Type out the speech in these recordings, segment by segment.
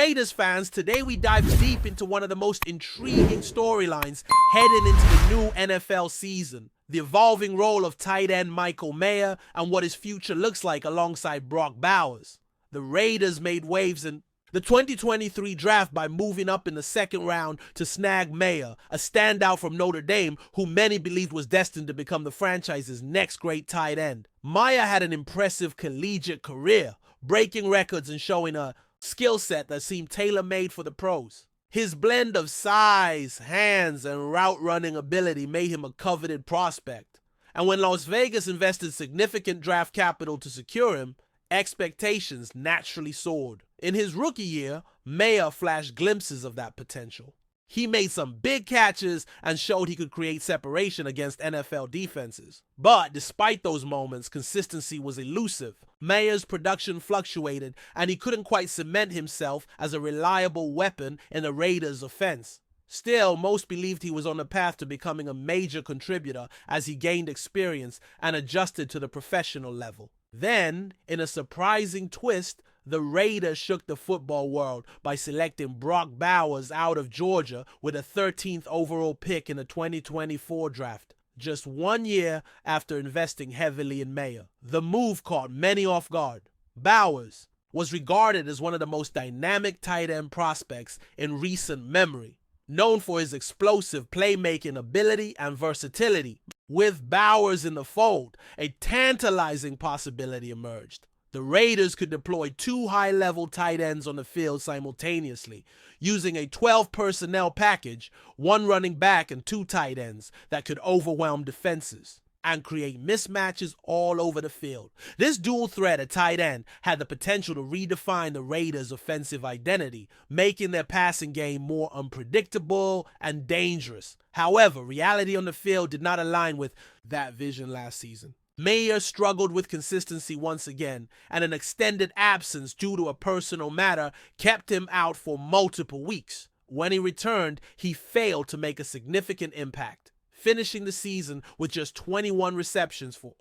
Raiders fans, today we dive deep into one of the most intriguing storylines heading into the new NFL season. The evolving role of tight end Michael Mayer and what his future looks like alongside Brock Bowers. The Raiders made waves in the 2023 draft by moving up in the second round to snag Mayer, a standout from Notre Dame who many believed was destined to become the franchise's next great tight end. Mayer had an impressive collegiate career, breaking records and showing a skill set that seemed tailor-made for the pros. His blend of size, hands, and route-running ability made him a coveted prospect. And when Las Vegas invested significant draft capital to secure him, expectations naturally soared. In his rookie year, Mayer flashed glimpses of that potential. He made some big catches and showed he could create separation against NFL defenses. But despite those moments, consistency was elusive. Mayer's production fluctuated, and he couldn't quite cement himself as a reliable weapon in the Raiders' offense. Still, most believed he was on the path to becoming a major contributor as he gained experience and adjusted to the professional level. Then, in a surprising twist, the Raiders shook the football world by selecting Brock Bowers out of Georgia with a 13th overall pick in the 2024 draft, just 1 year after investing heavily in Mayer. The move caught many off guard. Bowers was regarded as one of the most dynamic tight end prospects in recent memory, known for his explosive playmaking ability and versatility. With Bowers in the fold, a tantalizing possibility emerged. The Raiders could deploy two high-level tight ends on the field simultaneously, using a 12 personnel package, one running back and two tight ends that could overwhelm defenses and create mismatches all over the field. This dual threat at tight end had the potential to redefine the Raiders' offensive identity, making their passing game more unpredictable and dangerous. However, reality on the field did not align with that vision last season. Mayer struggled with consistency once again, and an extended absence due to a personal matter kept him out for multiple weeks. When he returned, he failed to make a significant impact, finishing the season with just 21 receptions for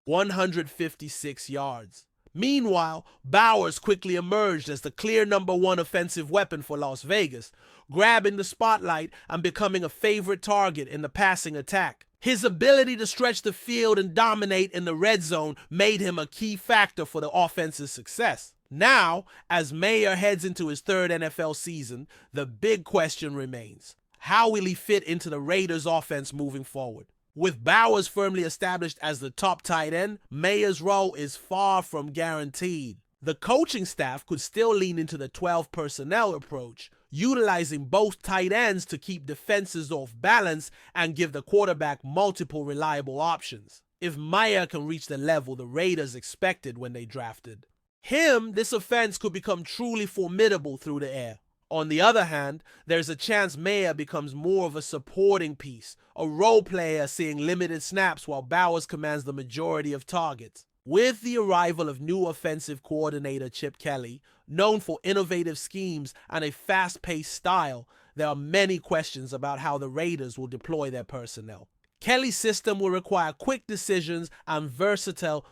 156 yards. Meanwhile, Bowers quickly emerged as the clear number one offensive weapon for Las Vegas, grabbing the spotlight and becoming a favorite target in the passing attack. His ability to stretch the field and dominate in the red zone made him a key factor for the offense's success. Now, as Mayer heads into his third NFL season, the big question remains: how will he fit into the Raiders' offense moving forward? With Bowers firmly established as the top tight end, Mayer's role is far from guaranteed. The coaching staff could still lean into the 12 personnel approach, utilizing both tight ends to keep defenses off balance and give the quarterback multiple reliable options. If Mayer can reach the level the Raiders expected when they drafted him, this offense could become truly formidable through the air. On the other hand, there's a chance Mayer becomes more of a supporting piece, a role player seeing limited snaps while Bowers commands the majority of targets. With the arrival of new offensive coordinator Chip Kelly, known for innovative schemes and a fast-paced style, there are many questions about how the Raiders will deploy their personnel. Kelly's system will require quick decisions and versatile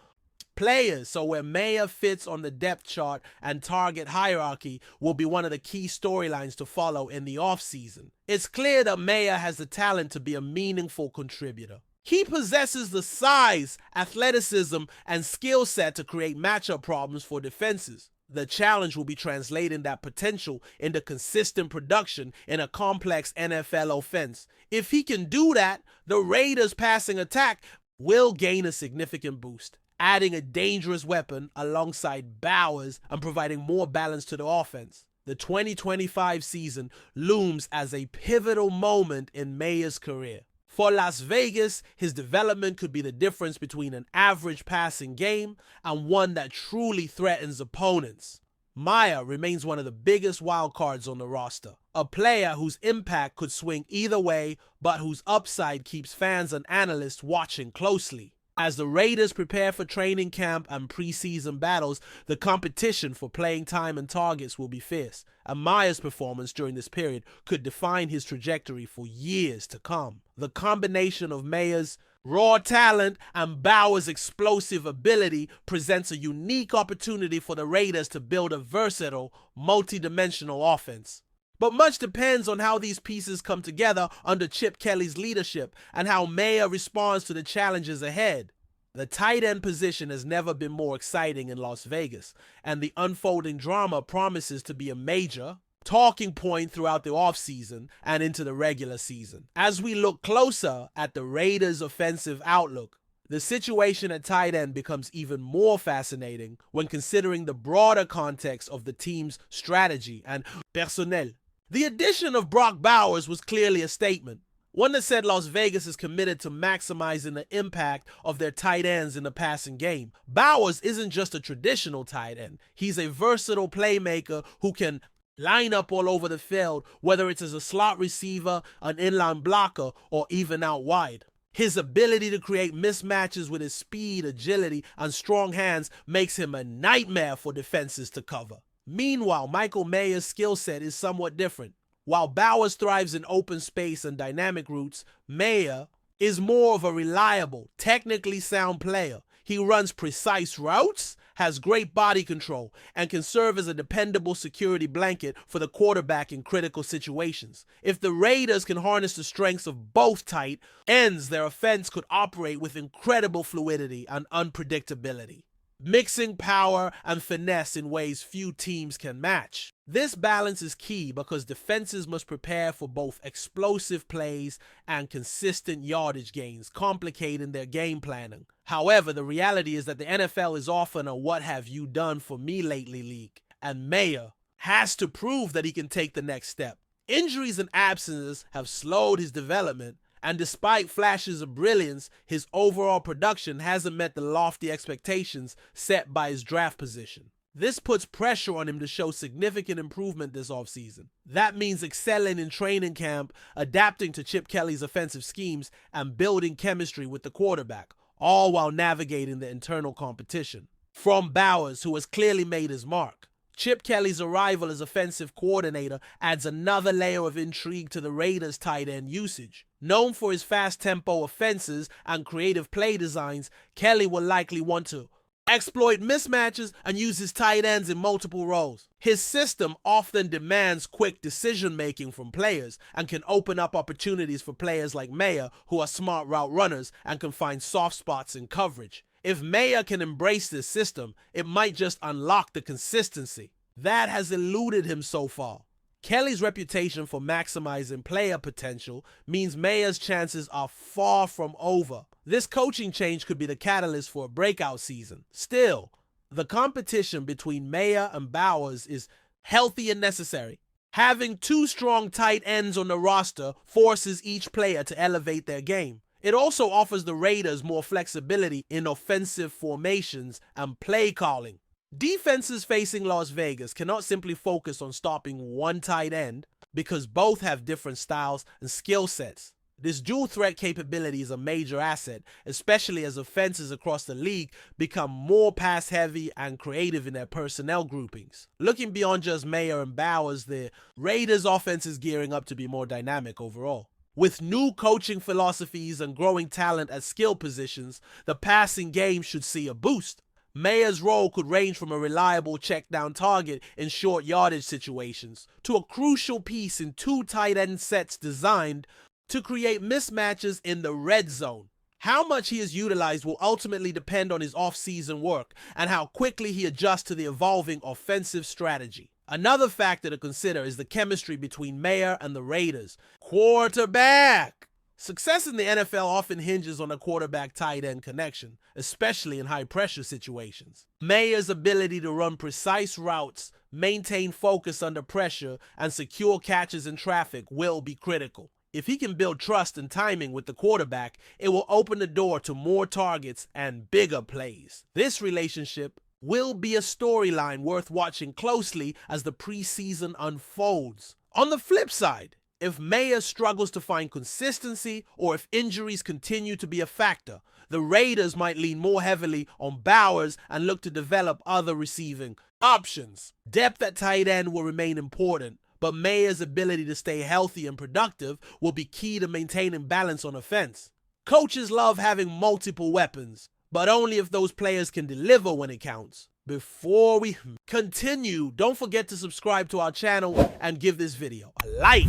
players, so where Mayer fits on the depth chart and target hierarchy will be one of the key storylines to follow in the offseason. It's clear that Mayer has the talent to be a meaningful contributor. He possesses the size, athleticism, and skill set to create matchup problems for defenses. The challenge will be translating that potential into consistent production in a complex NFL offense. If he can do that, the Raiders' passing attack will gain a significant boost, adding a dangerous weapon alongside Bowers and providing more balance to the offense. The 2025 season looms as a pivotal moment in Mayer's career. For Las Vegas, his development could be the difference between an average passing game and one that truly threatens opponents. Mayer remains one of the biggest wildcards on the roster, a player whose impact could swing either way, but whose upside keeps fans and analysts watching closely. As the Raiders prepare for training camp and preseason battles, the competition for playing time and targets will be fierce, and Mayer's performance during this period could define his trajectory for years to come. The combination of Mayer's Raw talent and Bauer's explosive ability presents a unique opportunity for the Raiders to build a versatile, multi-dimensional offense. But much depends on how these pieces come together under Chip Kelly's leadership and how Mayer responds to the challenges ahead. The tight end position has never been more exciting in Las Vegas, and the unfolding drama promises to be a major talking point throughout the offseason and into the regular season. As we look closer at the Raiders' offensive outlook, the situation at tight end becomes even more fascinating when considering the broader context of the team's strategy and personnel. The addition of Brock Bowers was clearly a statement, one that said Las Vegas is committed to maximizing the impact of their tight ends in the passing game. Bowers isn't just a traditional tight end. He's a versatile playmaker who can line up all over the field, whether it's as a slot receiver, an inline blocker, or even out wide. His ability to create mismatches with his speed, agility, and strong hands makes him a nightmare for defenses to cover. Meanwhile, Michael Mayer's skill set is somewhat different. While Bowers thrives in open space and dynamic routes, Mayer is more of a reliable, technically sound player. He runs precise routes, has great body control, and can serve as a dependable security blanket for the quarterback in critical situations. If the Raiders can harness the strengths of both tight ends, their offense could operate with incredible fluidity and unpredictability, mixing power and finesse in ways few teams can match. This balance is key because defenses must prepare for both explosive plays and consistent yardage gains, complicating their game planning. However, the reality is that the NFL is often a what have you done for me lately league, and Mayer has to prove that he can take the next step. Injuries and absences have slowed his development, and despite flashes of brilliance, his overall production hasn't met the lofty expectations set by his draft position. This puts pressure on him to show significant improvement this offseason. That means excelling in training camp, adapting to Chip Kelly's offensive schemes, and building chemistry with the quarterback, all while navigating the internal competition from Bowers, who has clearly made his mark. Chip Kelly's arrival as offensive coordinator adds another layer of intrigue to the Raiders' tight end usage. Known for his fast-tempo offenses and creative play designs, Kelly will likely want to exploit mismatches and use his tight ends in multiple roles. His system often demands quick decision-making from players and can open up opportunities for players like Mayer, who are smart route runners and can find soft spots in coverage. If Mayer can embrace this system, it might just unlock the consistency that has eluded him so far. Kelly's reputation for maximizing player potential means Mayer's chances are far from over. This coaching change could be the catalyst for a breakout season. Still, the competition between Mayer and Bowers is healthy and necessary. Having two strong tight ends on the roster forces each player to elevate their game. It also offers the Raiders more flexibility in offensive formations and play calling. Defenses facing Las Vegas cannot simply focus on stopping one tight end because both have different styles and skill sets. This dual threat capability is a major asset, especially as offenses across the league become more pass heavy and creative in their personnel groupings. Looking beyond just Mayer and Bowers, the Raiders' offense is gearing up to be more dynamic overall. With new coaching philosophies and growing talent at skill positions, the passing game should see a boost. Mayer's role could range from a reliable check-down target in short yardage situations to a crucial piece in two tight end sets designed to create mismatches in the red zone. How much he is utilized will ultimately depend on his off-season work and how quickly he adjusts to the evolving offensive strategy. Another factor to consider is the chemistry between Mayer and the Raiders. Quarterback! Success in the NFL often hinges on a quarterback-tight end connection, especially in high-pressure situations. Mayer's ability to run precise routes, maintain focus under pressure, and secure catches in traffic will be critical. If he can build trust and timing with the quarterback, it will open the door to more targets and bigger plays. This relationship will be a storyline worth watching closely as the preseason unfolds. On the flip side, if Mayer struggles to find consistency or if injuries continue to be a factor, the Raiders might lean more heavily on Bowers and look to develop other receiving options. Depth at tight end will remain important, but Mayer's ability to stay healthy and productive will be key to maintaining balance on offense. Coaches love having multiple weapons, but only if those players can deliver when it counts. Before we continue, don't forget to subscribe to our channel and give this video a like.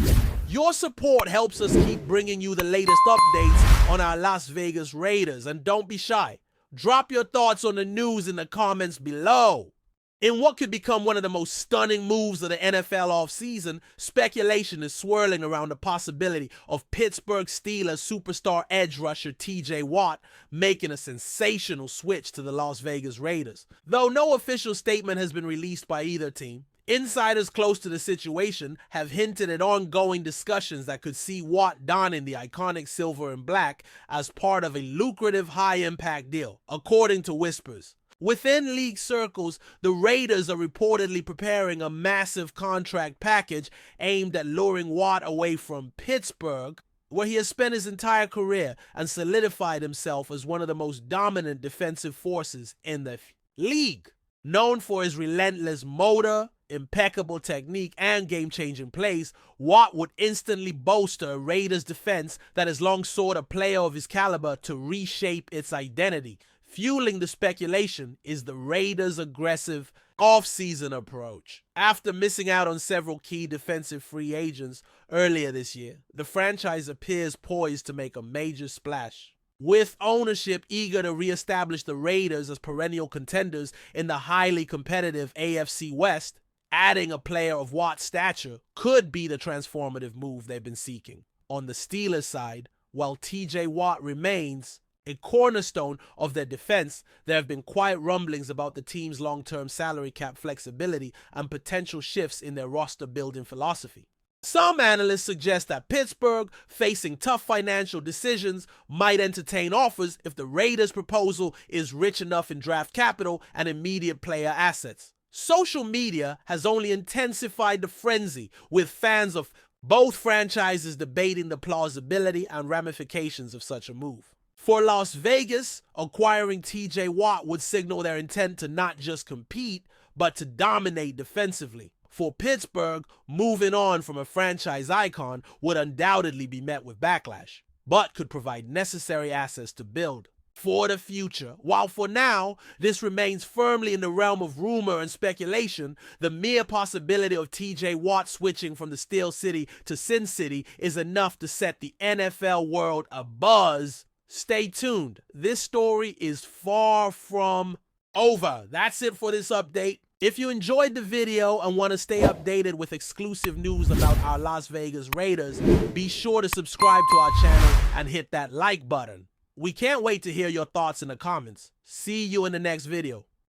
Your support helps us keep bringing you the latest updates on our Las Vegas Raiders, and don't be shy. Drop your thoughts on the news in the comments below. In what could become one of the most stunning moves of the NFL offseason, speculation is swirling around the possibility of Pittsburgh Steelers superstar edge rusher TJ Watt making a sensational switch to the Las Vegas Raiders. Though no official statement has been released by either team, insiders close to the situation have hinted at ongoing discussions that could see Watt donning the iconic silver and black as part of a lucrative high-impact deal, according to whispers. Within league circles, the Raiders are reportedly preparing a massive contract package aimed at luring Watt away from Pittsburgh, where he has spent his entire career and solidified himself as one of the most dominant defensive forces in the league. Known for his relentless motor, impeccable technique, and game-changing plays, Watt would instantly bolster a Raiders defense that has long sought a player of his caliber to reshape its identity. Fueling the speculation is the Raiders' aggressive off-season approach. After missing out on several key defensive free agents earlier this year, the franchise appears poised to make a major splash. With ownership eager to re-establish the Raiders as perennial contenders in the highly competitive AFC West, adding a player of Watt's stature could be the transformative move they've been seeking. On the Steelers side, while TJ Watt remains a cornerstone of their defense, there have been quiet rumblings about the team's long-term salary cap flexibility and potential shifts in their roster-building philosophy. Some analysts suggest that Pittsburgh, facing tough financial decisions, might entertain offers if the Raiders' proposal is rich enough in draft capital and immediate player assets. Social media has only intensified the frenzy, with fans of both franchises debating the plausibility and ramifications of such a move. For Las Vegas, acquiring TJ Watt would signal their intent to not just compete, but to dominate defensively. For Pittsburgh, moving on from a franchise icon would undoubtedly be met with backlash, but could provide necessary assets to build for the future. While for now, this remains firmly in the realm of rumor and speculation, the mere possibility of TJ Watt switching from the Steel City to Sin City is enough to set the NFL world abuzz. Stay tuned. This story is far from over. That's it for this update. If you enjoyed the video and want to stay updated with exclusive news about our Las Vegas Raiders, be sure to subscribe to our channel and hit that like button. We can't wait to hear your thoughts in the comments. See you in the next video.